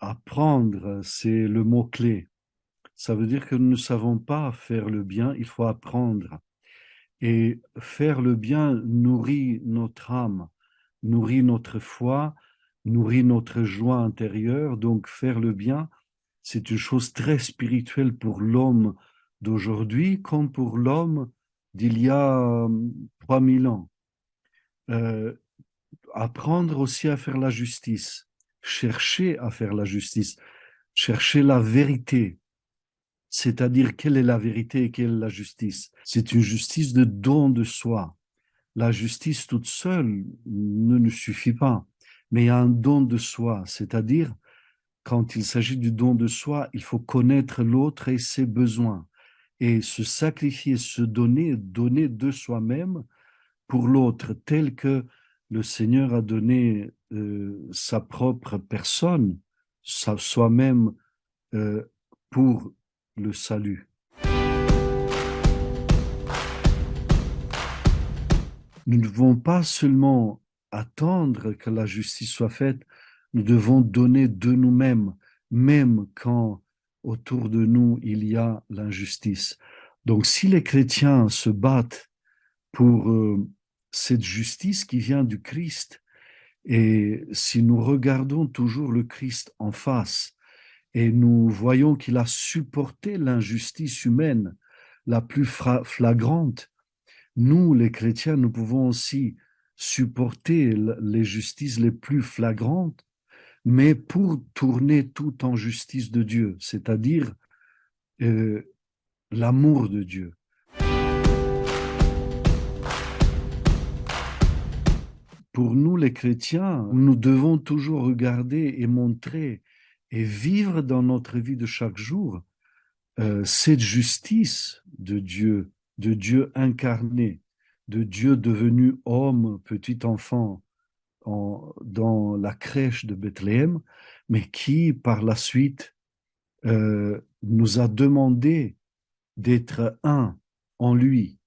Apprendre, c'est le mot-clé. Ça veut dire que nous ne savons pas faire le bien, il faut apprendre. Et faire le bien nourrit notre âme, nourrit notre foi, nourrit notre joie intérieure. Donc faire le bien, c'est une chose très spirituelle pour l'homme d'aujourd'hui comme pour l'homme d'il y a 3000 ans. Euh, Apprendre aussi à faire la justice, chercher à faire la justice, chercher la vérité. C'est-à-dire, quelle est la vérité et quelle est la justice? C'est une justice de don de soi. La justice toute seule ne nous suffit pas, mais il y a un don de soi, c'est-à-dire, quand il s'agit du don de soi, il faut connaître l'autre et ses besoins, et se sacrifier, se donner, donner de soi-même pour l'autre, tel que le Seigneur a donné sa propre personne, soi-même euh, pour le salut. Nous ne devons pas seulement attendre que la justice soit faite, nous devons donner de nous-mêmes, même quand autour de nous il y a l'injustice. Donc si les chrétiens se battent pour cette justice qui vient du Christ, et si nous regardons toujours le Christ en face et nous voyons qu'il a supporté l'injustice humaine la plus flagrante, nous, les chrétiens, nous pouvons aussi supporter les justices les plus flagrantes, mais pour tourner tout en justice de Dieu, c'est-à-dire euh, l'amour de Dieu. Pour nous, les chrétiens, nous devons toujours regarder et montrer et vivre dans notre vie de chaque jour cette justice de Dieu incarné, de Dieu devenu homme, petit enfant dans la crèche de Bethléem, mais qui par la suite nous a demandé d'être un en lui.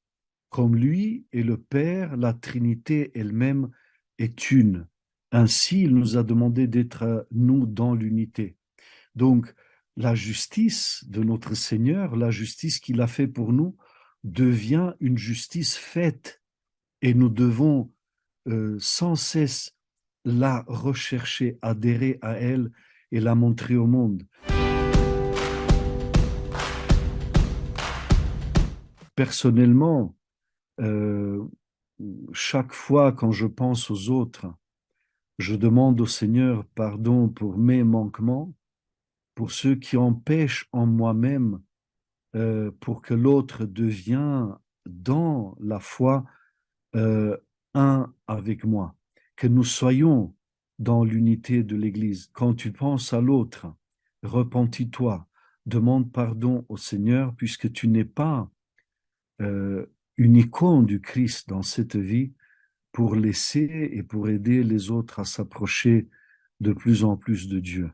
Comme lui et le Père, la Trinité elle-même est une. Ainsi, il nous a demandé d'être nous dans l'unité. Donc, la justice de notre Seigneur, la justice qu'il a fait pour nous, devient une justice faite et nous devons sans cesse la rechercher, adhérer à elle et la montrer au monde. Personnellement, euh, chaque fois quand je pense aux autres, je demande au Seigneur pardon pour mes manquements, pour ceux qui empêchent en moi-même pour que l'autre devienne dans la foi euh, un avec moi, que nous soyons dans l'unité de l'Église. Quand tu penses à l'autre, repentis-toi, demande pardon au Seigneur puisque tu n'es pas euh, une icône du Christ dans cette vie pour laisser et pour aider les autres à s'approcher de plus en plus de Dieu.